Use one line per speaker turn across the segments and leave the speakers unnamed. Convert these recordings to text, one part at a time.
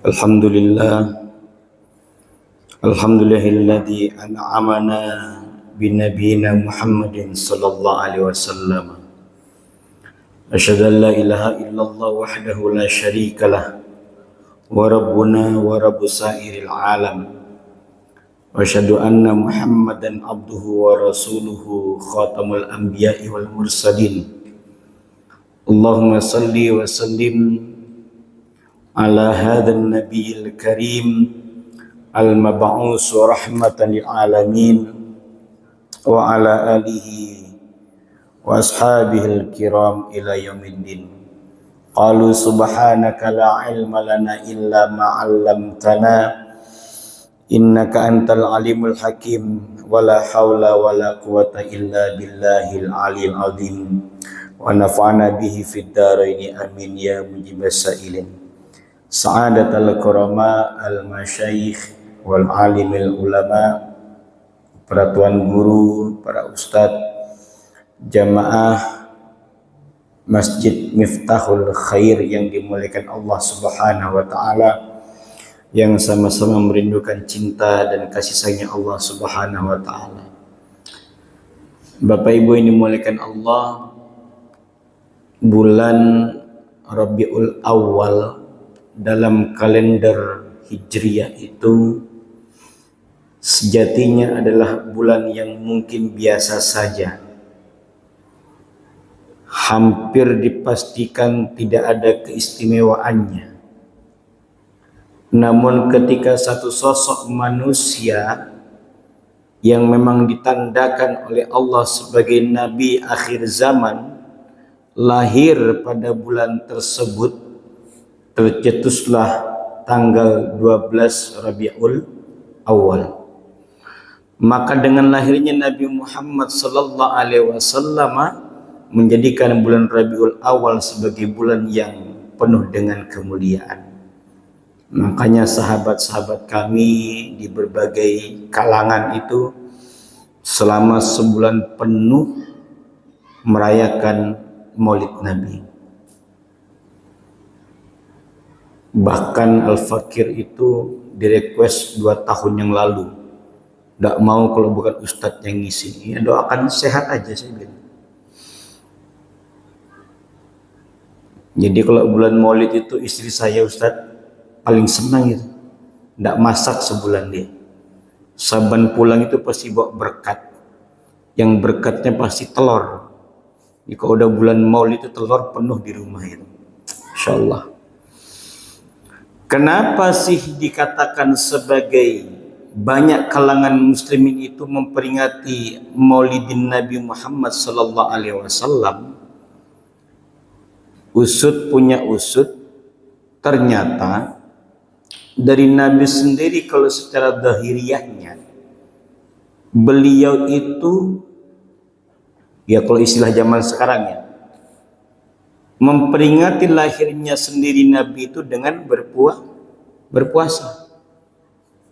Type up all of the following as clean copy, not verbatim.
Alhamdulillah, alhamdulillahilladzi an'amana binabiyina Muhammadin sallallahu alaihi wasallam. Asyhadu an la ilaha illallah wahdahu la syarikalah wa rabbuna wa rabbus sairil alam. Wa asyhadu anna Muhammadan abduhu wa rasuluhu khatamul anbiya'i wal mursalin. Allahumma salli wa sallim ala hadzal nabiyil karim al-mab'us rahmatan lil alamin wa ala alihi wa ashabihil kiram ila yaumiddin. Qalu subhanaka la ilma lana illa ma 'allamtana innaka antal alimul hakim wa la haula wa la quwata illa billahil aliyil azim wa nafa'ana bihi fid dharain amin ya mujibas sa'ilin. Sa'adatul kurama al-masyayikh wal alimil ulama, para tuan guru, para ustadz, jamaah Masjid Miftahul Khair yang dimuliakan Allah Subhanahu wa taala, yang sama-sama merindukan cinta dan kasih sayangnya Allah Subhanahu wa taala. Bapak Ibu yang dimuliakan Allah, bulan Rabiul Awal dalam kalender Hijriah itu sejatinya adalah bulan yang mungkin biasa saja. Hampir dipastikan tidak ada keistimewaannya. Namun ketika satu sosok manusia yang memang ditandakan oleh Allah sebagai nabi akhir zaman lahir pada bulan tersebut, tercetuslah tanggal 12 Rabiul Awal. Maka dengan lahirnya Nabi Muhammad sallallahu alaihi wasallam menjadikan bulan Rabiul Awal sebagai bulan yang penuh dengan kemuliaan. Makanya sahabat-sahabat kami di berbagai kalangan itu selama sebulan penuh merayakan Maulid Nabi. Bahkan Al-Fakir itu direquest 2 tahun yang lalu. Tidak mau kalau bukan ustadz yang ngisi. Ya doakan sehat aja saya bilang. Jadi kalau bulan Maulid itu istri saya ustadz paling senang itu. Tidak masak sebulan dia. Saban pulang itu pasti bawa berkat. Yang berkatnya pasti telur. Jadi kalau udah bulan Maulid itu telur penuh di rumah itu. Insyaallah. Kenapa sih dikatakan sebagai banyak kalangan muslimin itu memperingati Maulidin Nabi Muhammad sallallahu alaihi wasallam? Usut punya usut, ternyata dari Nabi sendiri kalau secara zahiriyahnya beliau itu, ya kalau istilah zaman sekarang ya, memperingati lahirnya sendiri Nabi itu dengan berpuasa.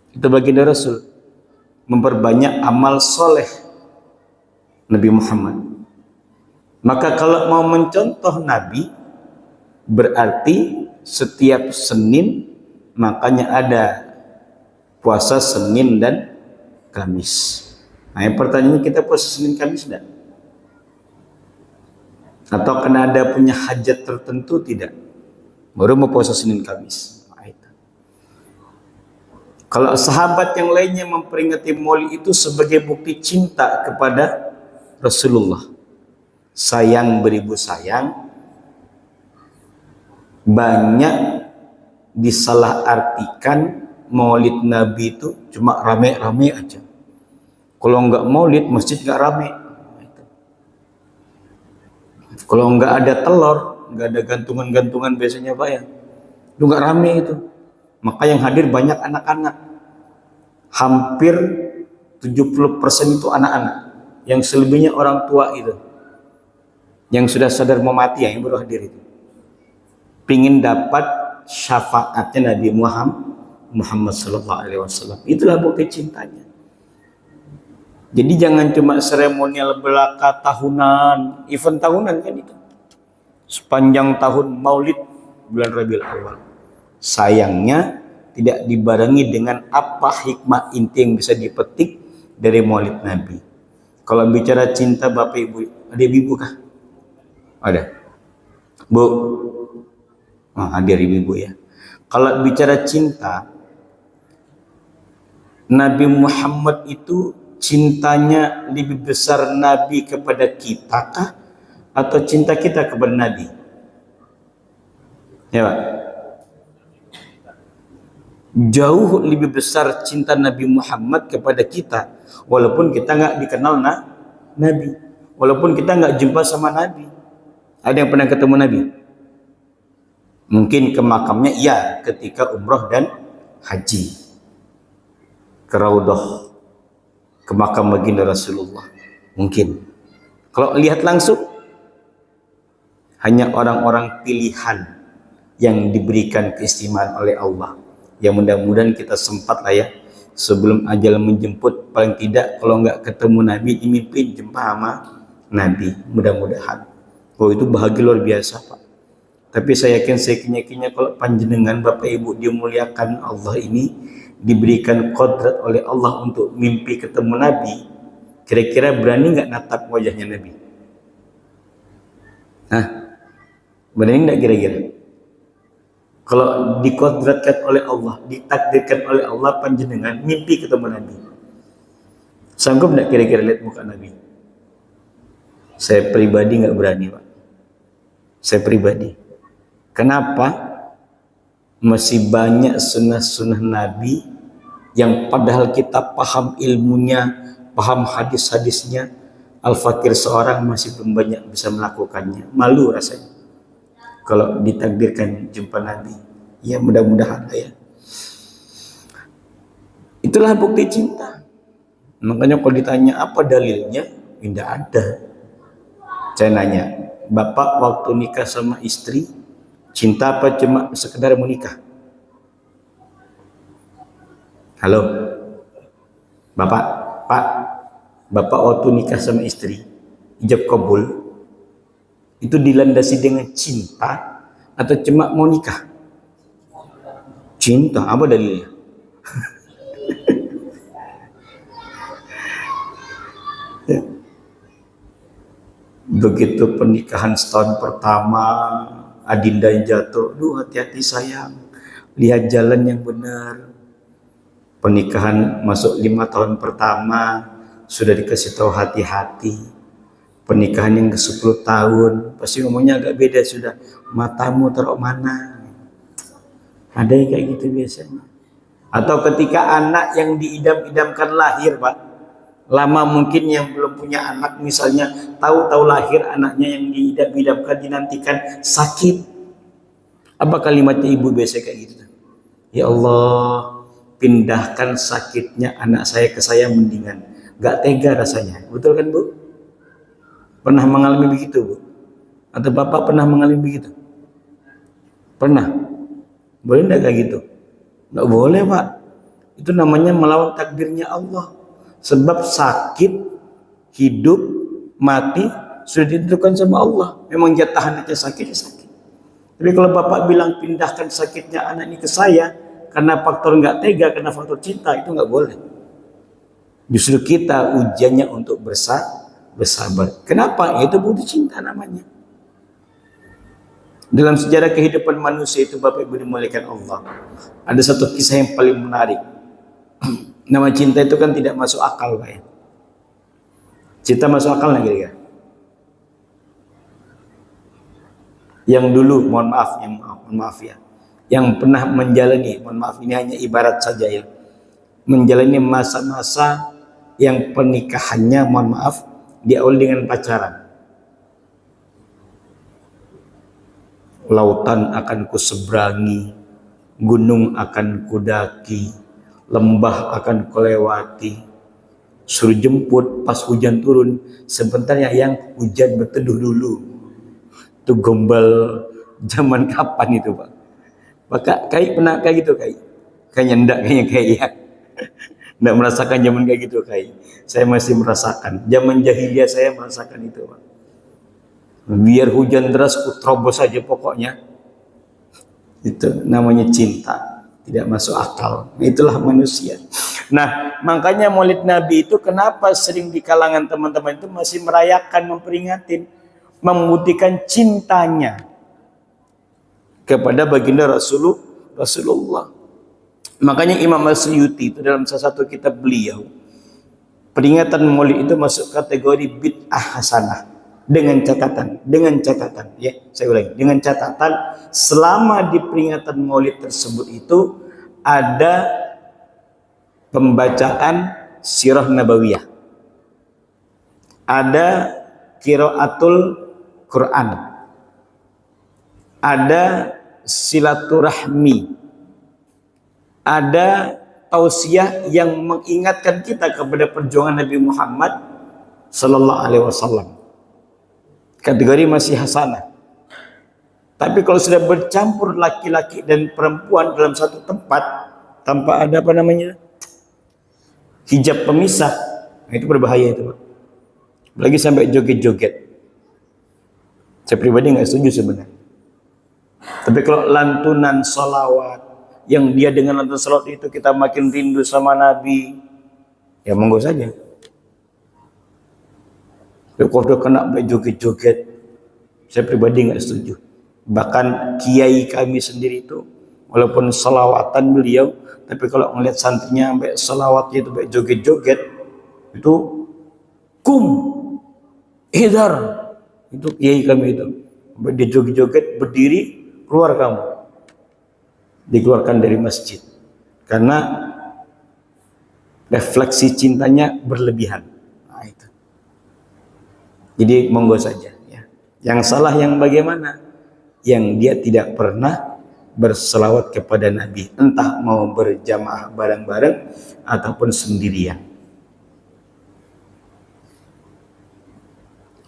Itu baginda Rasul memperbanyak amal soleh Nabi Muhammad. Maka kalau mau mencontoh Nabi, berarti setiap Senin makanya ada puasa Senin dan Kamis. Nah, yang pertanyaannya, kita puasa Senin Kamis enggak? Atau karena ada punya hajat tertentu tidak? Baru mau puasa Senin Kamis. Nah, itu. Kalau sahabat yang lainnya memperingati Maulid itu sebagai bukti cinta kepada Rasulullah. Sayang beribu sayang. Banyak disalahartikan Maulid Nabi itu cuma rame-rame aja. Kalau enggak Maulid, masjid enggak rame. Kalau nggak ada telur, nggak ada gantungan-gantungan biasanya Pak ya, itu nggak rame itu. Maka yang hadir banyak anak-anak. Hampir 70% itu anak-anak. Yang selebihnya orang tua itu. Yang sudah sadar mau mati yang baru hadir itu. Pingin dapat syafaatnya Nabi Muhammad sallallahu alaihi wasallam. Itulah bukti cintanya. Jadi jangan cuma seremonial belaka tahunan, event tahunan kan itu. Sepanjang tahun Maulid bulan Rabiul Awal. Sayangnya tidak dibarengi dengan apa hikmah inti yang bisa dipetik dari Maulid Nabi. Kalau bicara cinta Bapak Ibu, ada ibu kah? Ada. Bu. Oh, hadir ibu ya. Kalau bicara cinta, Nabi Muhammad itu cintanya lebih besar Nabi kepada kita kah? Atau cinta kita kepada Nabi? Ya Pak. Jauh lebih besar cinta Nabi Muhammad kepada kita, walaupun kita nggak dikenal Nabi, walaupun kita nggak jumpa sama Nabi. Ada yang pernah ketemu Nabi? Mungkin ke makamnya iya, ketika umroh dan haji, ke Raudhah, ke makam baginda Rasulullah. Mungkin. Kalau lihat langsung, hanya orang-orang pilihan yang diberikan keistimewaan oleh Allah. Ya mudah-mudahan kita sempat lah ya, sebelum ajal menjemput, paling tidak kalau nggak ketemu Nabi, dimimpin jumpa sama Nabi. Mudah-mudahan. Oh, itu bahagia luar biasa Pak. Tapi saya yakin, saya yakinnya kalau panjenengan Bapak Ibu dimuliakan Allah ini, diberikan kodrat oleh Allah untuk mimpi ketemu Nabi, kira-kira berani nggak natap wajahnya Nabi? Hah? Berani nggak kira-kira? Kalau dikodratkan oleh Allah, ditakdirkan oleh Allah, panjenengan mimpi ketemu Nabi, sanggup nggak kira-kira lihat muka Nabi? Saya pribadi nggak berani Pak. Saya pribadi. Kenapa? Masih banyak sunnah-sunnah Nabi yang padahal kita paham ilmunya, paham hadis-hadisnya, al-fakir seorang masih belum banyak bisa melakukannya. Malu rasanya kalau ditakdirkan jumpa Nabi. Ya mudah-mudahan ya. Itulah bukti cinta. Makanya kalau ditanya apa dalilnya, tidak ada. Saya nanya, Bapak waktu nikah sama istri, cinta apa cuma sekedar mau nikah? Halo, Bapak, Pak, Bapak waktu nikah sama istri, ijab kabul, itu dilandasi dengan cinta atau cuma mau nikah? Cinta, apa dalilnya? Ya. Begitu pernikahan setahun pertama, adinda jatuh, duh hati-hati sayang, lihat jalan yang benar. Pernikahan masuk 5 tahun pertama, sudah dikasih tahu hati-hati. Pernikahan yang ke 10 tahun, pasti ngomongnya agak beda sudah. Matamu taruh mana? Ada yang kayak gitu biasanya. Atau ketika anak yang diidam-idamkan lahir Pak, lama mungkin yang belum punya anak misalnya, tahu-tahu lahir anaknya yang diidam-idamkan, dinantikan, sakit. Apa kalimatnya ibu biasa kayak gitu? Ya Allah, pindahkan sakitnya anak saya ke saya mendingan. Gak tega rasanya. Betul kan Bu? Pernah mengalami begitu Bu? Atau Bapak pernah mengalami begitu? Pernah? Boleh enggak kayak gitu? Enggak boleh Pak. Itu namanya melawan takdirnya Allah. Sebab sakit, hidup, mati sudah ditentukan sama Allah. Memang jatah anaknya sakit, ya sakit. Tapi kalau Bapak bilang pindahkan sakitnya anak ini ke saya karena faktor nggak tega, karena faktor cinta, itu nggak boleh. Justru kita ujiannya untuk bersabar. Kenapa? Itu butuh cinta namanya. Dalam sejarah kehidupan manusia itu Bapak Ibu dimuliakan Allah, ada satu kisah yang paling menarik. Nama cinta itu kan tidak masuk akal Pak ya. Cinta masuk akal nggak kira-kira? Yang dulu, mohon maaf ya, yang pernah menjalani, mohon maaf ini hanya ibarat saja ya, menjalani masa-masa yang pernikahannya, mohon maaf, diawali dengan pacaran. Lautan akan kuseberangi, gunung akan kudaki, lembah akan kulewati, suruh jemput pas hujan turun, sebentar ya yang hujan berteduh dulu. Itu gombal zaman kapan itu Pak? Pak Kai pernah kayak gitu Kai? Kayaknya enggak, kayaknya kayak ya. Enggak merasakan zaman kayak gitu Kai. Saya masih merasakan. Zaman jahiliyah saya merasakan itu Pak. Biar hujan deras ku terobos saja pokoknya. Itu namanya cinta, tidak masuk akal. Itulah manusia. Nah, makanya Maulid Nabi itu kenapa sering di kalangan teman-teman itu masih merayakan, memperingatin, membuktikan cintanya kepada baginda Rasulullah. Makanya Imam Al-Suyuti itu dalam salah satu kitab beliau, peringatan Maulid itu masuk kategori bid'ah hasanah dengan catatan ya, saya ulangi, dengan catatan selama di peringatan Maulid tersebut itu ada pembacaan sirah nabawiyah, ada qiraatul Quran, ada silaturahmi, ada tausiah yang mengingatkan kita kepada perjuangan Nabi Muhammad sallallahu alaihi wasallam. Kategori masih hasanah. Tapi kalau sudah bercampur laki-laki dan perempuan dalam satu tempat tanpa ada hijab pemisah, nah itu berbahaya itu, Pak. Apalagi sampai joget-joget. Saya pribadi nggak setuju sebenarnya. Tapi kalau lantunan salawat, yang dia dengan lantunan salawat itu kita makin rindu sama Nabi, ya monggo saja. Kalau udah kena joget-joget, saya pribadi nggak setuju. Bahkan kiai kami sendiri itu, walaupun salawatan beliau, tapi kalau ngeliat santrinya sampai salawatnya itu sampai joget-joget, itu idar, itu kiai kami itu, sampai dia joget-joget berdiri, keluar kamu, dikeluarkan dari masjid, karena refleksi cintanya berlebihan. Nah, itu. Jadi monggo saja ya. Yang salah yang bagaimana? Yang dia tidak pernah berselawat kepada Nabi, entah mau berjamaah bareng-bareng ataupun sendirian.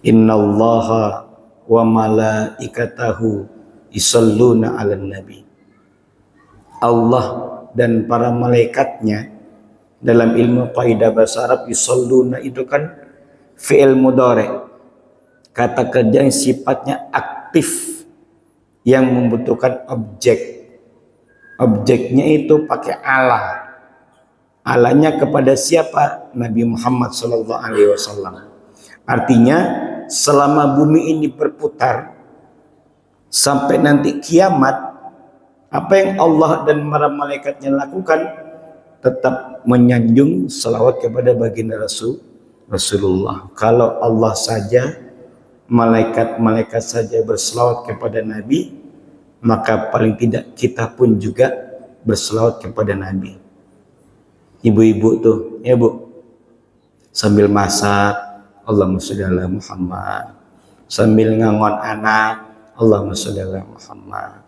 Innallaha wa malaikatahu yusholluna 'alan nabi. Allah dan para malaikatnya, dalam ilmu kaidah bahasa Arab yusholluna itu kan fi'il mudhari', kata kerja yang sifatnya aktif yang membutuhkan objek. Objeknya itu pakai ala. Alanya kepada siapa? Nabi Muhammad SAW. Artinya selama bumi ini berputar sampai nanti kiamat, apa yang Allah dan para malaikatnya lakukan tetap menyanjung salawat kepada baginda Rasulullah. Kalau Allah saja, malaikat-malaikat saja berselawat kepada Nabi, maka paling tidak kita pun juga berselawat kepada Nabi. Ibu-ibu tuh, ya Bu, sambil masak, Allahumma sholli ala Muhammad. Sambil ngangon anak, Allahumma sholli ala Muhammad.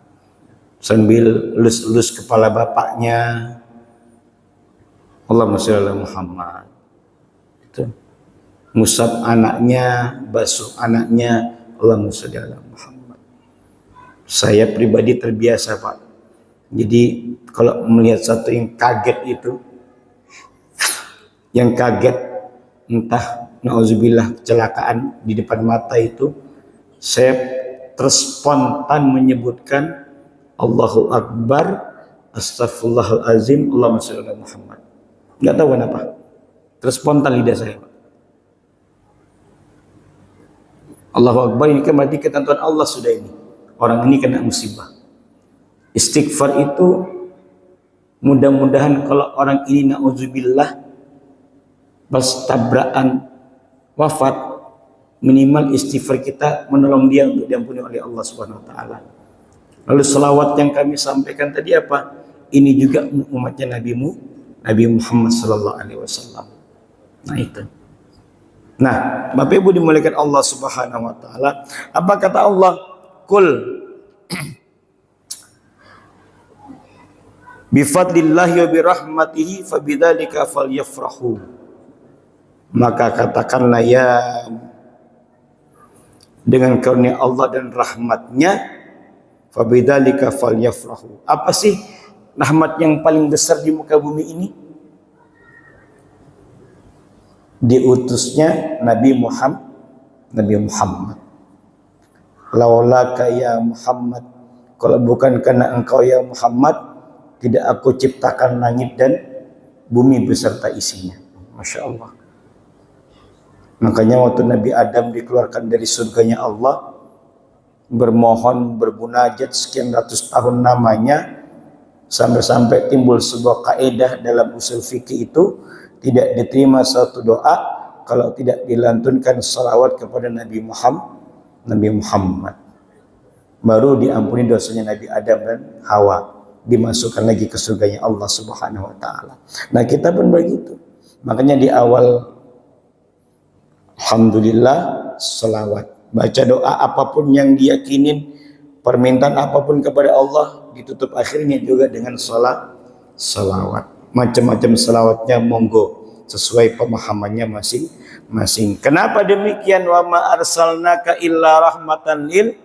Sambil elus-elus kepala bapaknya, Allahumma sholli ala Muhammad. Itu. Musab anaknya, basuh anaknya, Allahumma sholli ala Muhammad. Saya pribadi terbiasa, Pak. Jadi kalau melihat satu yang kaget itu, yang kaget entah nauzubillah kecelakaan di depan mata itu, saya terspontan menyebutkan Allahu Akbar, Astaghfirullahalazim, Allahumma sholli ala Muhammad. Nggak tahu kenapa, terspontan lidah saya, Pak. Allahu Akbar ini kan berarti ketentuan Allah sudah ini. Orang ini kena musibah. Istighfar itu mudah-mudahan kalau orang ini na'udzubillah pas tabrakan wafat, minimal istighfar kita menolong dia untuk diampuni oleh Allah Subhanahu wa taala. Lalu selawat yang kami sampaikan tadi apa? Ini juga umatnya Nabi Muhammad sallallahu alaihi wasallam. Nah itu. Nah, Bapak Ibu dimuliakan Allah Subhanahu wa taala, apa kata Allah? Qul bi fadlillahi wa bi rahmatihi fabidzalika falyafrahu. Maka katakanlah, ya, dengan karunia Allah dan rahmatnya, fabidzalika falyafrahu. Apa sih rahmat yang paling besar di muka bumi ini? Diutusnya Nabi Muhammad. Laulaka ya Muhammad Kalau bukan karena engkau ya Muhammad, tidak aku ciptakan langit dan bumi beserta isinya. Masya Allah. Makanya waktu Nabi Adam dikeluarkan dari surganya Allah, bermohon, bermunajat sekian ratus tahun namanya, sampai-sampai timbul sebuah kaidah dalam usul fikih itu, tidak diterima suatu doa kalau tidak dilantunkan salawat kepada Nabi Muhammad. Baru diampuni dosanya Nabi Adam dan Hawa, dimasukkan lagi ke surganya Allah Subhanahu wa taala. Nah, kita pun begitu. Makanya di awal alhamdulillah salawat. Baca doa apapun yang diyakinin, permintaan apapun kepada Allah, ditutup akhirnya juga dengan salawat. Macam-macam salawatnya monggo, sesuai pemahamannya masing-masing. Kenapa demikian? Wa ma arsalnaka illa rahmatan lil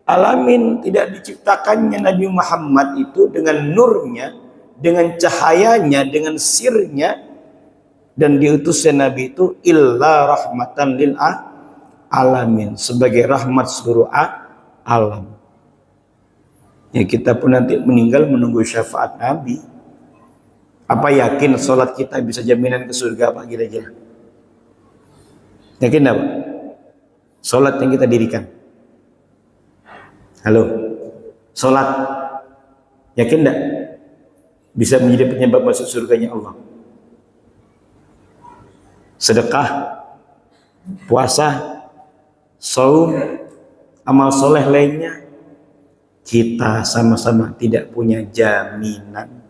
alamin. Tidak diciptakannya Nabi Muhammad itu dengan nurnya, dengan cahayanya, dengan sirnya, dan diutusnya Nabi itu illa rahmatan lil alamin, sebagai rahmat seluruh alam. Ya, kita pun nanti meninggal menunggu syafaat Nabi. Apa yakin sholat kita bisa jaminan ke surga, Pak, kira-kira? Yakin enggak, Pak? Sholat yang kita dirikan. Halo? Sholat. Yakin enggak? Bisa menjadi penyebab masuk surganya Allah. Sedekah, puasa, saum, amal soleh lainnya, kita sama-sama tidak punya jaminan.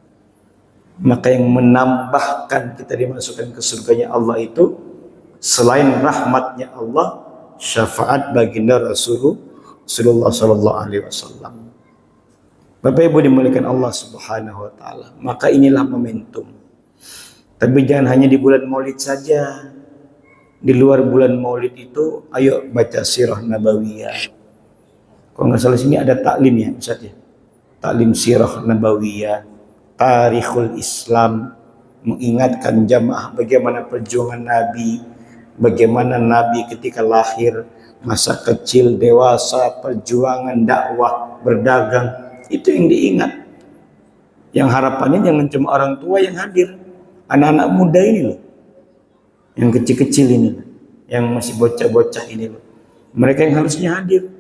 Maka yang menambahkan kita dimasukkan ke surganya Allah itu, selain rahmatnya Allah, syafaat baginda Rasulullah Sallallahu Alaihi Wasallam. Bapak Ibu dimuliakan Allah Subhanahu Wa Taala. Maka inilah momentum. Tapi jangan hanya di bulan Maulid saja. Di luar bulan Maulid itu, ayo baca sirah nabawiyah. Kalau nggak salah sini ada taklim ya, Ustaz ya. Taklim sirah nabawiyah, tarikhul Islam, mengingatkan jamaah bagaimana perjuangan Nabi, bagaimana Nabi ketika lahir, masa kecil, dewasa, perjuangan dakwah, berdagang, itu yang diingat. Yang harapannya jangan cuma orang tua yang hadir, anak-anak muda ini loh, yang kecil-kecil ini, yang masih bocah-bocah ini loh, mereka yang harusnya hadir.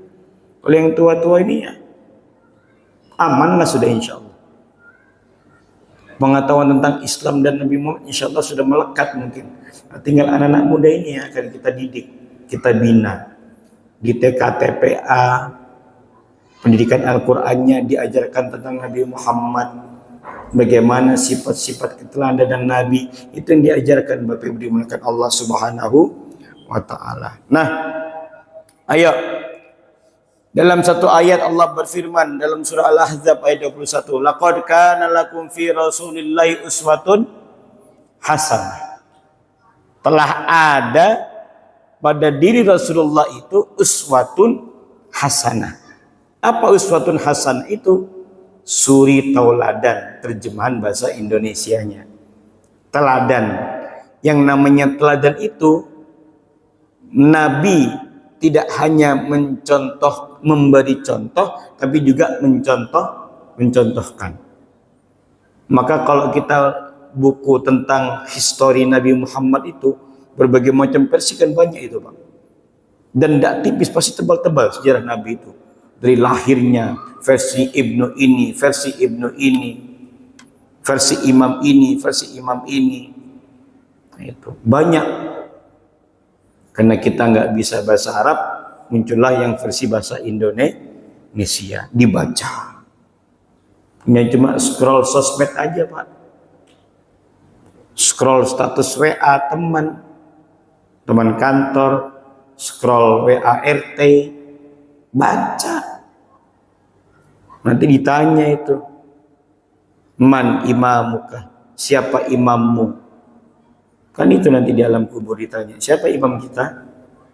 Kalau yang tua-tua ini ya aman lah sudah, insya Allah. Pengetahuan tentang Islam dan Nabi Muhammad insya Allah sudah melekat mungkin. Nah, tinggal anak-anak muda ini ya akan kita didik, kita bina. Di TK-TPA, pendidikan Al-Qur'annya diajarkan tentang Nabi Muhammad, bagaimana sifat-sifat keteladanan Nabi, itu yang diajarkan Bapak Ibu dimuliakan Allah Subhanahu wa taala. Nah, ayo, dalam satu ayat Allah berfirman dalam surah Al-Ahzab ayat 21, laqad kana lakum fi rasulillahi uswatun hasanah. Telah ada pada diri Rasulullah itu uswatun hasanah. Apa uswatun hasanah itu? Suri tauladan, terjemahan bahasa Indonesianya. Teladan. Yang namanya teladan itu, Nabi tidak hanya memberi contoh, tapi juga mencontohkan. Maka kalau kita buku tentang histori Nabi Muhammad itu, berbagai macam versi kan banyak itu, Pak. Dan tidak tipis, pasti tebal-tebal sejarah Nabi itu. Dari lahirnya, versi Ibnu ini, versi Ibnu ini, versi imam ini, versi imam ini. Nah, itu banyak. Karena kita nggak bisa bahasa Arab, muncullah yang versi bahasa Indonesia, dibaca. Ini cuma scroll sosmed aja, Pak. Scroll status WA teman kantor, scroll WA RT, baca. Nanti ditanya itu, man imamuka, siapa imammu? Kan itu nanti di alam kubur ditanya, siapa imam kita?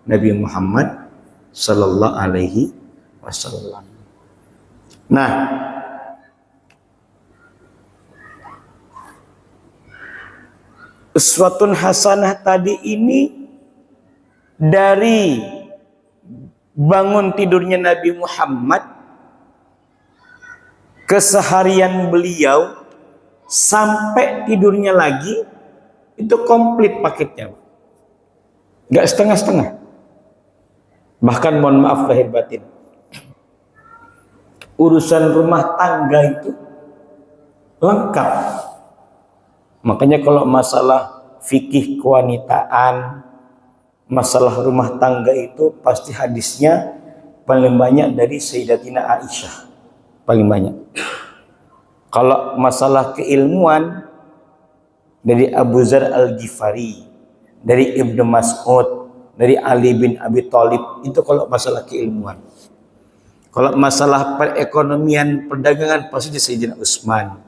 Nabi Muhammad Sallallahu Alaihi Wasallam. Nah, uswatun hasanah tadi ini dari bangun tidurnya Nabi Muhammad Keseharian beliau sampai tidurnya lagi itu komplit paketnya, nggak setengah-setengah. Bahkan mohon maaf lahir batin, urusan rumah tangga itu lengkap. Makanya kalau masalah fikih kewanitaan, masalah rumah tangga itu pasti hadisnya paling banyak dari Sayyidatina Aisyah, paling banyak. Kalau masalah keilmuan dari Abu Dzar Al-Ghifari, dari Ibnu Mas'ud, dari Ali bin Abi Thalib, itu kalau masalah keilmuan. Kalau masalah perekonomian, perdagangan pasti dari Sayyidina Utsman.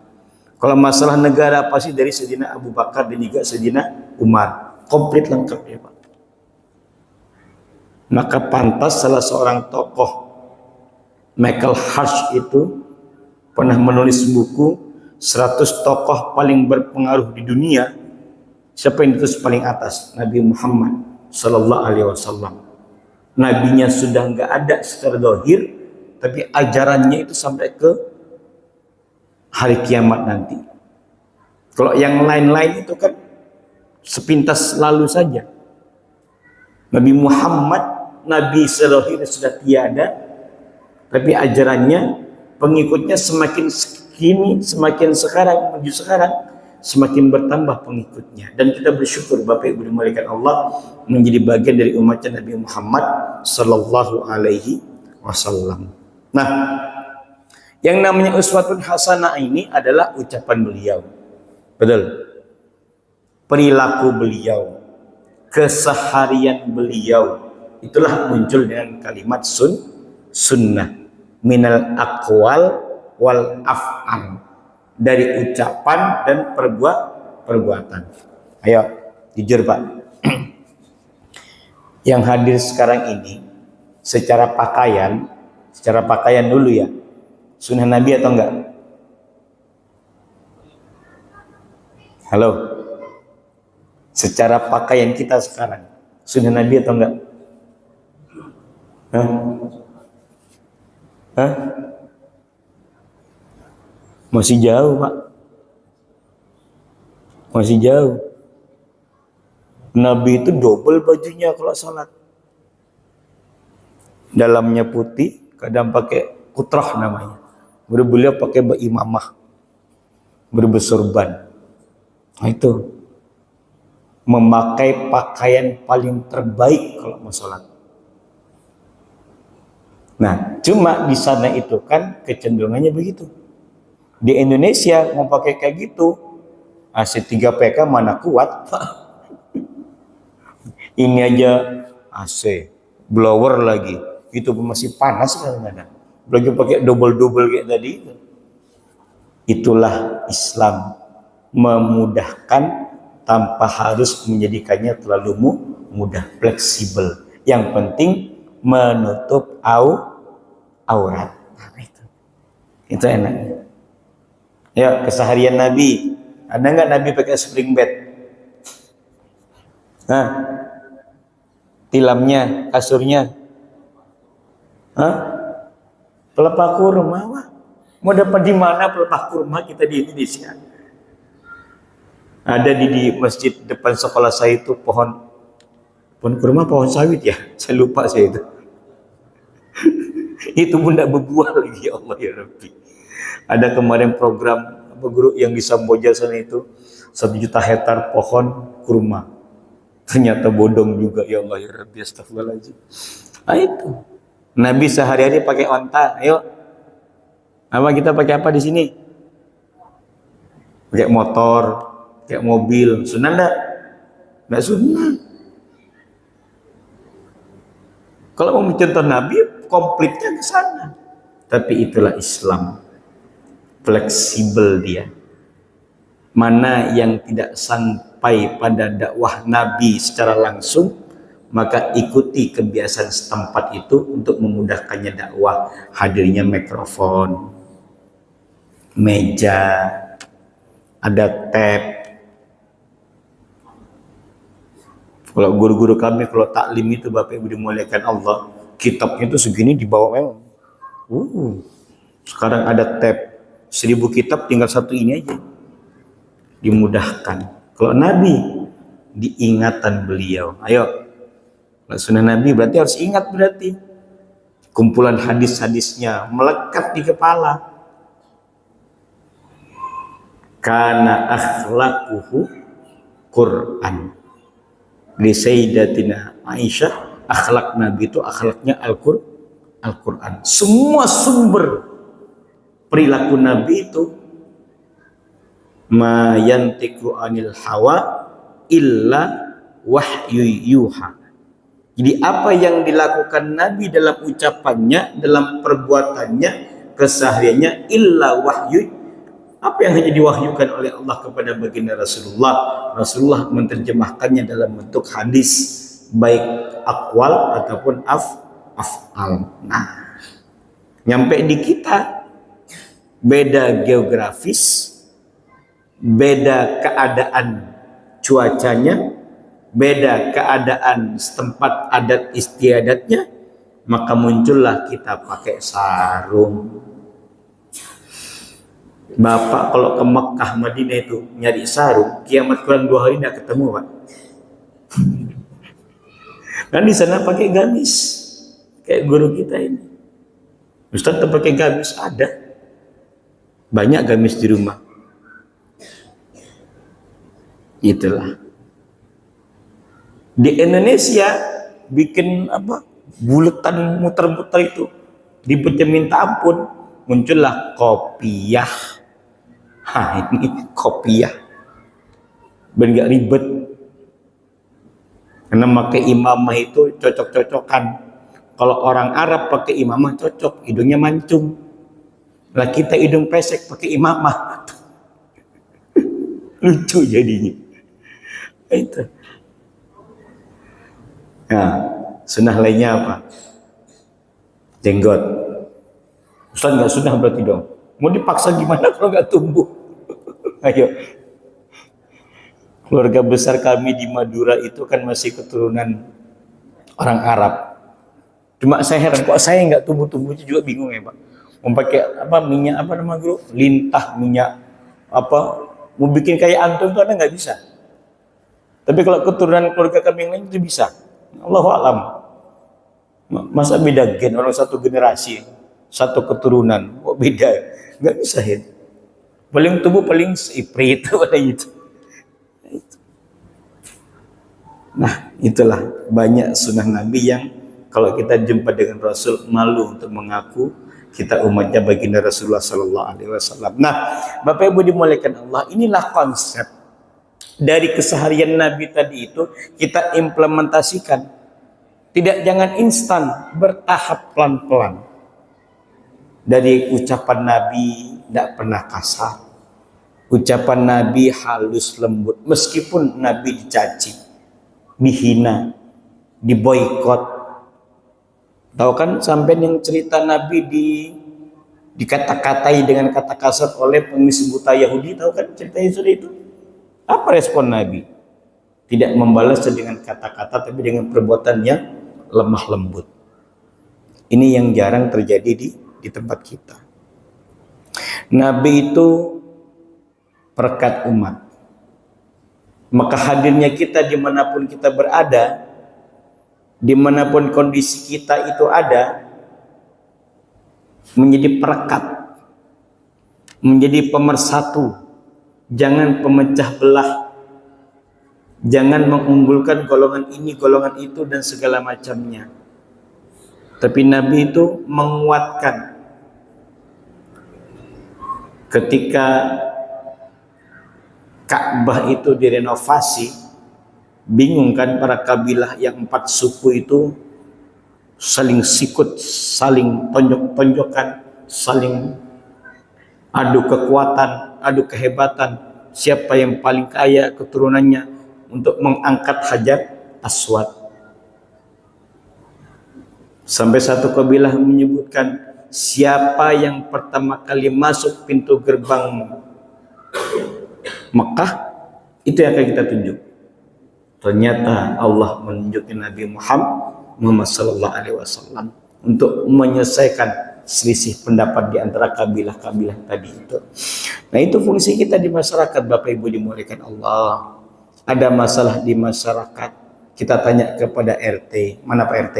Kalau masalah negara pasti dari Sayyidina Abu Bakar dan juga Sayyidina Umar. Komplit lengkap ya Pak. Maka pantas salah seorang tokoh, Michael Hirsch itu pernah menulis buku 100 tokoh paling berpengaruh di dunia. Siapa yang ditulis paling atas? Nabi Muhammad Sallallahu Alaihi Wasallam. Nabinya sudah nggak ada secara zahir, tapi ajarannya itu sampai ke hari kiamat nanti. Kalau yang lain-lain itu kan sepintas lalu saja. Nabi Muhammad, Nabi seluruhnya sudah tiada, tapi ajarannya, pengikutnya semakin kini, semakin sekarang, menuju sekarang, semakin bertambah pengikutnya. Dan kita bersyukur Bapak Ibu dimulakan Allah menjadi bagian dari umatnya Nabi Muhammad Sallallahu Alaihi Wasallam. Nah, yang namanya uswatun hasanah ini adalah ucapan beliau, betul, perilaku beliau, keseharian beliau, itulah muncul dengan kalimat sunnah minal aqwal wal af'al, dari ucapan dan perbuatan. Ayo jujur Pak, yang hadir sekarang ini secara pakaian dulu ya, sunnah Nabi atau enggak? Halo, secara pakaian kita sekarang sunnah Nabi atau enggak? Hah? Masih jauh Pak, masih jauh. Nabi itu double bajunya kalau sholat, dalamnya putih, kadang pakai kutrah namanya, beliau pakai imamah, bersurban. Nah itu memakai pakaian paling terbaik kalau mau sholat. Nah, cuma di sana itu kan kecenderungannya begitu. Di Indonesia mau pakai kayak gitu, AC 3 PK mana kuat, Pak. Ini aja AC, blower lagi, itu pun masih panas kadang-kadang. Belum pakai double kayak tadi. Itulah Islam, memudahkan tanpa harus menjadikannya terlalu mudah, fleksibel. Yang penting menutup aurat. Nah, itu enak. Ya, keseharian Nabi. Ada nggak Nabi pakai spring bed? Nah, tilamnya, kasurnya, pelepah kurma. Wah, mau dapat di mana pelepah kurma kita di Indonesia? Ada di masjid depan sekolah saya itu pohon kurma, pohon sawit ya, saya lupa saya itu. Itu pun tidak berbuah lagi, ya Allah ya Rabbi. Ada kemarin program guru yang di Samboja sana itu 1 juta hektar pohon kurma, ternyata bodong juga, ya Allah ya Rabbi, astagfirullahaladzim. Nah itu Nabi sehari-hari pakai onta. Ayo, apa kita pakai apa di sini? Pakai motor, pakai mobil. Sunnah enggak? Enggak sunnah. Kalau mau mencontoh Nabi, komplitnya ke sana. Tapi itulah Islam, fleksibel dia. Mana yang tidak sampai pada dakwah Nabi secara langsung, maka ikuti kebiasaan setempat itu untuk memudahkannya dakwah. Hadirnya mikrofon, meja, ada tab. Kalau guru-guru kami kalau taklim itu Bapak Ibu dimuliakan Allah, kitabnya itu segini dibawa memang. Sekarang ada tab, 1000 kitab tinggal satu ini aja. Dimudahkan. Kalau Nabi, diingatan beliau. Ayo, kalau sunnah Nabi berarti harus ingat berarti. Kumpulan hadis-hadisnya melekat di kepala. Kana akhlaquhu Quran. Di Sayyidatina Aisyah, akhlak Nabi itu akhlaknya Al-Quran. Semua sumber perilaku Nabi itu ma yantiqu anil hawa illa wahyu yuha. Jadi apa yang dilakukan Nabi dalam ucapannya, dalam perbuatannya, kesehariannya illa wahyu, apa yang hanya diwahyukan oleh Allah kepada baginda Rasulullah. Rasulullah menerjemahkannya dalam bentuk hadis, baik akwal ataupun af'al. Nah, nyampe di kita beda geografis, beda keadaan cuacanya, beda keadaan setempat adat istiadatnya, maka muncullah kita pakai sarung. Bapak kalau ke Mekah Madinah itu nyari sarung, kiamat kurang 2 hari tidak ketemu, Pak. Kan di sana pakai gamis, kayak guru kita ini. Ustaz pakai gamis ada, banyak gamis di rumah. Itulah. Di Indonesia bikin apa? Buletan muter-muter itu, ribetnya minta ampun, muncullah kopiah. Ini kopiah, ben gak ribet. Karena pakai imamah itu cocok-cocokan. Kalau orang Arab pakai imamah cocok, hidungnya mancung. Lah kita hidung pesek pakai imamah, lucu jadinya. Itu. Nah, sunnah lainnya apa? Jenggot. Ustaz nggak sunnah berarti dong. Mau dipaksa gimana kalau nggak tumbuh? Ayo. Keluarga besar kami di Madura itu kan masih keturunan orang Arab. Cuma saya heran kok saya nggak tumbuh-tumbuh, juga bingung ya Pak. Mau pakai apa, minyak apa nama guru? Lintah minyak apa? Mau bikin kayak antum tuh ada nggak bisa. Tapi kalau keturunan keluarga kami yang lain itu bisa. Allahu a'lam. Masa beda gen, orang satu generasi, satu keturunan, kok beda? Nggak bisa ya. Paling tubuh paling seiprit pada itu. Nah, itulah banyak sunnah Nabi yang kalau kita jumpa dengan Rasul malu untuk mengaku kita umatnya baginda Rasulullah Sallallahu Alaihi Wasallam. Nah, Bapak Ibu dimuliakan Allah, inilah konsep dari keseharian Nabi tadi itu kita implementasikan. Tidak, jangan instan, bertahap pelan-pelan. Dari ucapan Nabi tidak pernah kasar. Ucapan Nabi halus lembut, meskipun Nabi dicaci, dihina, diboikot. Tahu kan sampai yang cerita Nabi dikata-katai dengan kata kasar oleh pengemis buta Yahudi, tahu kan ceritanya sudah itu? Apa respon Nabi? Tidak membalas dengan kata-kata, tapi dengan perbuatan yang lemah lembut. Ini yang jarang terjadi di tempat kita. Nabi itu perekat umat. Maka hadirnya kita dimanapun kita berada, dimanapun kondisi kita itu ada, menjadi perekat, menjadi pemersatu. Jangan pemecah belah, jangan mengunggulkan golongan ini, golongan itu, dan segala macamnya. Tapi Nabi itu menguatkan. Ketika Ka'bah itu direnovasi, bingung kan para kabilah yang 4 suku itu saling sikut, saling tonjok-tonjokan, saling adu kekuatan, adu kehebatan, siapa yang paling kaya keturunannya untuk mengangkat Hajar Aswad. Sampai satu kabilah menyebutkan, siapa yang pertama kali masuk pintu gerbang Mekah, itu yang akan kita tunjuk. Ternyata Allah menunjukkan Nabi Muhammad Sallallahu Alaihi Wasallam untuk menyelesaikan selisih pendapat di antara kabilah-kabilah tadi itu. Nah, itu fungsi kita di masyarakat, Bapak Ibu dimuliakan Allah. Ada masalah di masyarakat, kita tanya kepada RT. Mana Pak RT?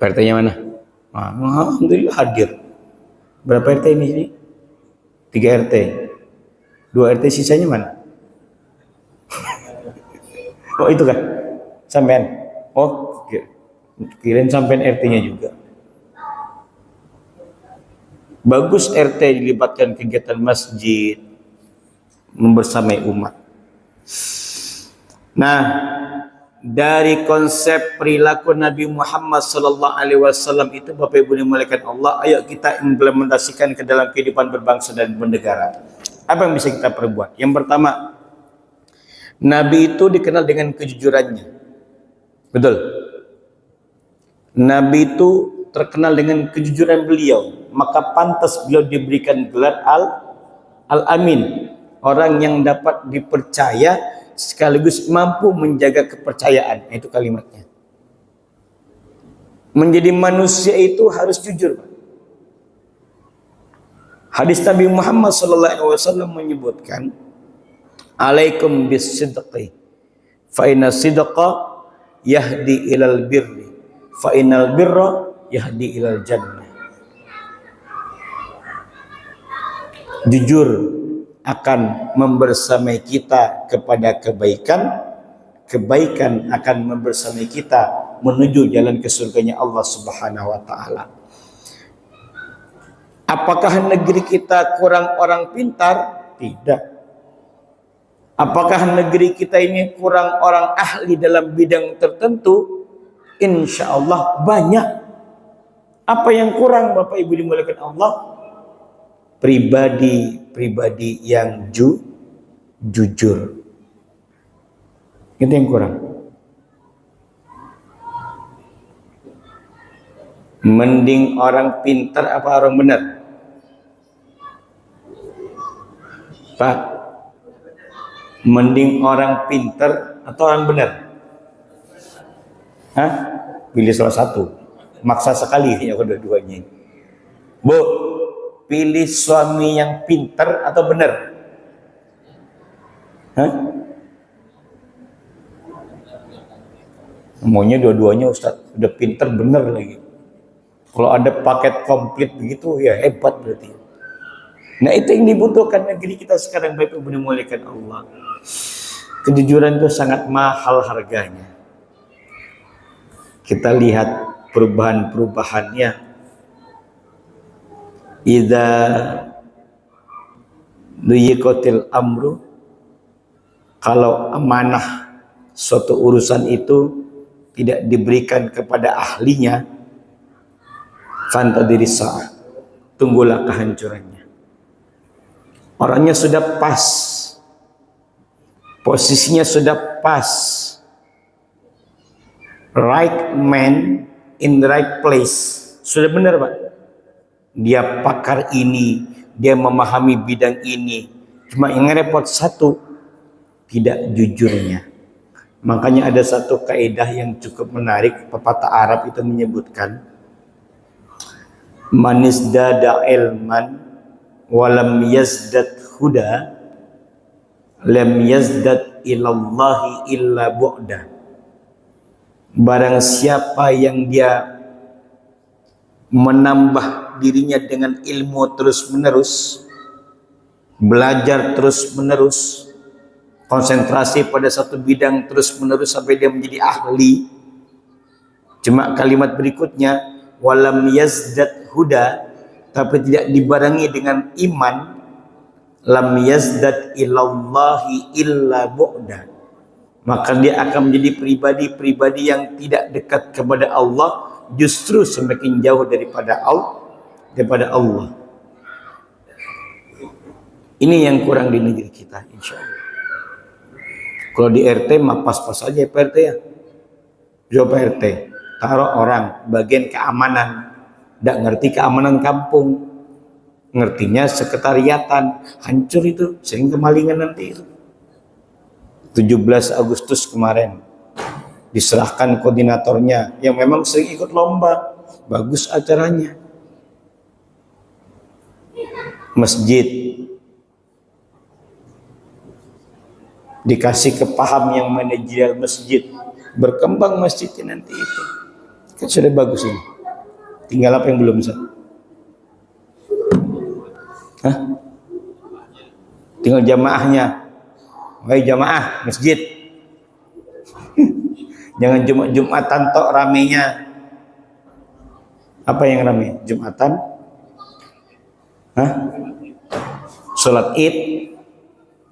Pak RT-nya mana? Alhamdulillah hadir. Berapa RT ini? 3 RT. 2 RT sisanya mana? Oh itu kan? Sampean? Oh kirain sampean RT-nya juga. Bagus RT dilibatkan kegiatan masjid, membersamai umat. Nah, dari konsep perilaku Nabi Muhammad sallallahu alaihi wasallam itu, Bapak Ibu dimuliakan Allah, ayo kita implementasikan ke dalam kehidupan berbangsa dan bernegara. Apa yang bisa kita perbuat? Yang pertama, Nabi itu dikenal dengan kejujurannya. Betul. Nabi itu terkenal dengan kejujuran beliau, maka pantas beliau diberikan gelar Al-Amin, orang yang dapat dipercaya sekaligus mampu menjaga kepercayaan. Itu kalimatnya. Menjadi manusia itu harus jujur. Hadis Nabi Muhammad SAW menyebutkan, alaikum bis-sidqi fa inna sidqa yahdi ilal birri fa innal birra yahdi ilal jannah. Jujur akan membersamai kita kepada kebaikan, kebaikan akan membersamai kita menuju jalan ke surganya Allah Subhanahu wa taala. Apakah negeri kita kurang orang pintar? Tidak. Apakah negeri kita ini kurang orang ahli dalam bidang tertentu? Insya Allah banyak. Apa yang kurang, Bapak Ibu dimuliakan Allah? Pribadi yang jujur. Itu yang kurang. Mending orang pintar apa orang benar? Pak, mending orang pintar atau orang benar? Hah? Pilih salah satu. Maksa sekali ya kedua-duanya. Bu, pilih suami yang pintar atau benar? Hah? Maunya dua-duanya Ustaz, udah pintar benar lagi. Kalau ada paket komplit begitu ya hebat berarti. Nah, itu yang dibutuhkan negeri kita sekarang, Bapak Ibu dimuliakan Allah. Kejujuran itu sangat mahal harganya. Kita lihat perubahan-perubahannya. Idza duyiqatil amru, kalau amanah suatu urusan itu tidak diberikan kepada ahlinya, fantadiri sa'ah, tunggulah kehancurannya. Orangnya sudah pas, posisinya sudah pas, right man in the right place, sudah benar Pak. Dia pakar ini, dia memahami bidang ini, cuma yang repot satu, tidak jujurnya. Makanya ada satu kaidah yang cukup menarik, pepatah Arab itu menyebutkan, manisdada ilman walam yazdad huda lam yazdad ilallahi illa bu'da. Barang siapa yang dia menambah dirinya dengan ilmu terus menerus, belajar terus menerus, konsentrasi pada satu bidang terus menerus sampai dia menjadi ahli, cuma kalimat berikutnya walam yazdad huda, tapi tidak dibarengi dengan iman, lam yazdad ilallahi illa bu'da, maka dia akan menjadi pribadi-pribadi yang tidak dekat kepada Allah, justru semakin jauh daripada Allah. Ini yang kurang di negeri kita, insya Allah. Kalau di RT mah pas-pas aja Pak RT ya. Coba RT, taruh orang bagian keamanan, tidak ngerti keamanan kampung, ngertinya sekretariatan, hancur itu, sering kemalingan nanti itu. 17 Agustus kemarin diserahkan koordinatornya yang memang sering ikut lomba, bagus acaranya. Masjid dikasih ke paham yang manajerial masjid, berkembang masjidnya nanti itu. Kan sudah bagus ini. Tinggal apa yang belum bisa? Hah? Tinggal jamaahnya. Wahai jamaah masjid. Jangan Jumatan tok ramenya. Apa yang rame? Jumatan? Hah? Sholat Id.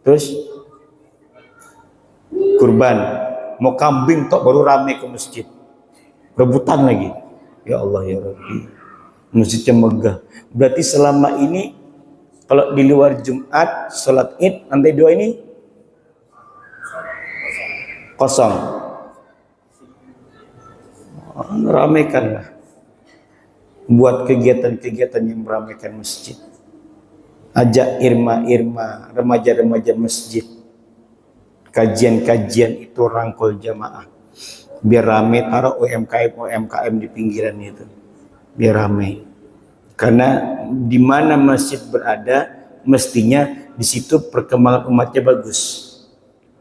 Terus kurban. Mau kambing tok baru rame ke masjid. Rebutan lagi. Ya Allah ya Rabbi. Masjidnya megah. Berarti selama ini kalau di luar Jumat, sholat Id, lantai 2 ini kosong. Ramaikanlah. Buat kegiatan-kegiatan yang meramaikan masjid. Ajak irma-irma, remaja-remaja masjid. Kajian-kajian itu rangkul jamaah. Biar rame, taruh UMKM di pinggiran itu. Biar rame. Karena di mana masjid berada, mestinya di situ perkembangan umatnya bagus.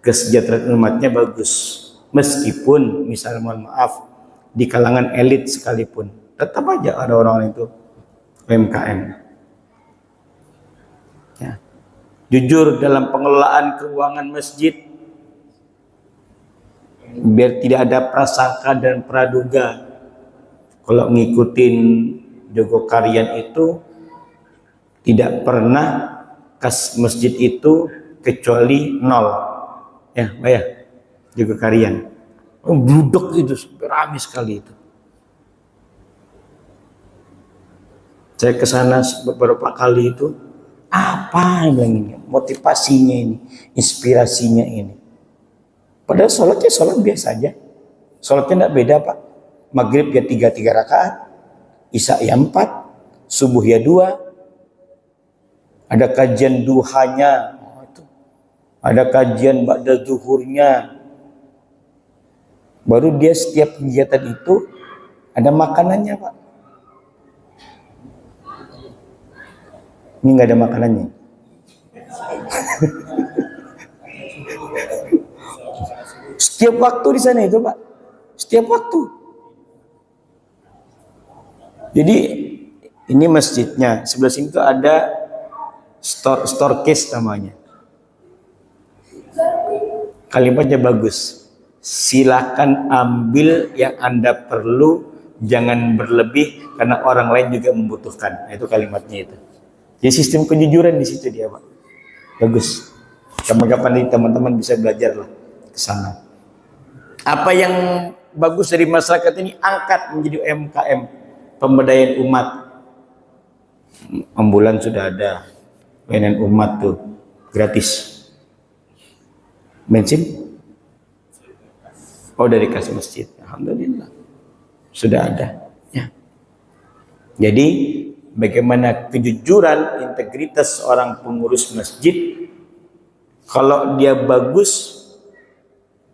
Kesejahteraan umatnya bagus. Meskipun misalnya mohon maaf di kalangan elit sekalipun, tetap aja ada orang-orang itu UMKM. Ya. Jujur dalam pengelolaan keuangan masjid, biar tidak ada prasangka dan praduga. Kalau ngikutin Jogokarian itu tidak pernah kas masjid itu kecuali 0. Ya, bayar Jogokarian. Bluduk itu, ramai sekali itu. Saya ke sana beberapa kali itu, apa yang bilang ini? Motivasinya ini, inspirasinya ini. Padahal sholatnya sholat biasa aja. Sholatnya tidak beda Pak. Maghrib ya 3 rakaat, Isya ya 4, subuh ya 2. Ada kajian duhanya, ada kajian ba'da zuhurnya. Baru dia setiap kegiatan itu ada makanannya Pak. Ini nggak ada makanannya. Setiap waktu di sana itu Pak. Setiap waktu. Jadi ini masjidnya. Sebelah sini tuh ada store case namanya. Kalimatnya bagus. Silakan ambil yang Anda perlu, jangan berlebih karena orang lain juga membutuhkan. Nah, itu kalimatnya itu. Jadi sistem kejujuran di situ dia Pak. Bagus. Kapan-kapan teman-teman bisa belajar lah ke sana. Apa yang bagus dari masyarakat ini angkat menjadi UMKM, pemberdayaan umat. Ambulan sudah ada, pelayanan umat tuh gratis. Bensin? Oh dari kas masjid, alhamdulillah sudah ada. Ya. Jadi bagaimana kejujuran, integritas seorang pengurus masjid, kalau dia bagus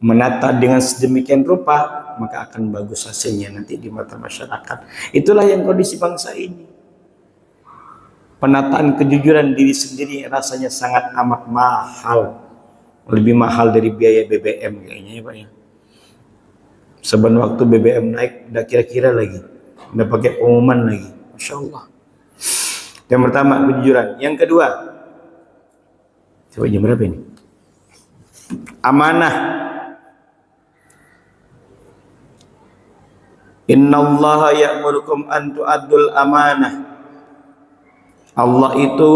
menata dengan sedemikian rupa, maka akan bagus hasilnya nanti di mata masyarakat. Itulah yang kondisi bangsa ini. Penataan kejujuran diri sendiri rasanya sangat amat mahal, lebih mahal dari biaya BBM kayaknya ya Pak ya. Sebenarnya waktu BBM naik udah kira-kira lagi, udah pakai pengumuman lagi, Masya Allah. Yang pertama kejujuran. Yang kedua, coba jam berapa ini? Amanah. Innallaha ya'murukum an tu'addul amanah. Allah itu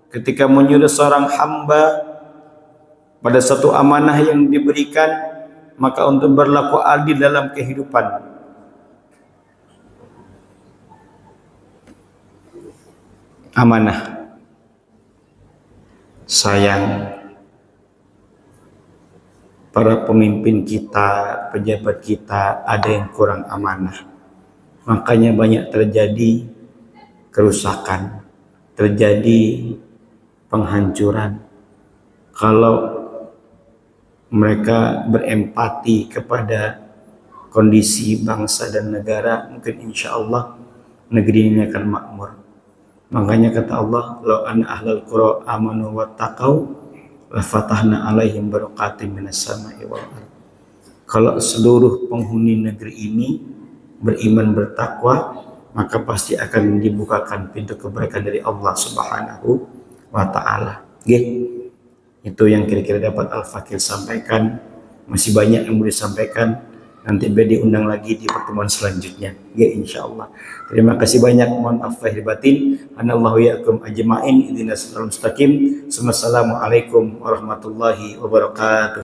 ketika menyuruh seorang hamba pada satu amanah yang diberikan, maka untuk berlaku adil dalam kehidupan. Amanah. Sayang para pemimpin kita, pejabat kita ada yang kurang amanah. Makanya banyak terjadi kerusakan, terjadi penghancuran. Kalau mereka berempati kepada kondisi bangsa dan negara, mungkin insya Allah negeri ini akan makmur. Makanya kata Allah, "Lau anna ahlal qura amanu wattaqau la fatahna alaihim barakatim minas sama'i wal ardh." Kalau seluruh penghuni negeri ini beriman bertakwa, maka pasti akan dibukakan pintu kebaikan dari Allah Subhanahu wa taala. Itu yang kira-kira dapat Al-Fakir sampaikan. Masih banyak yang boleh disampaikan. Nanti diundang lagi di pertemuan selanjutnya. Insyaallah. Terima kasih banyak. Mohon maaf lahir batin. Anallahu ya'kum ajma'in. Ihdinas siratal mustaqim. Wassalamualaikum warahmatullahi wabarakatuh.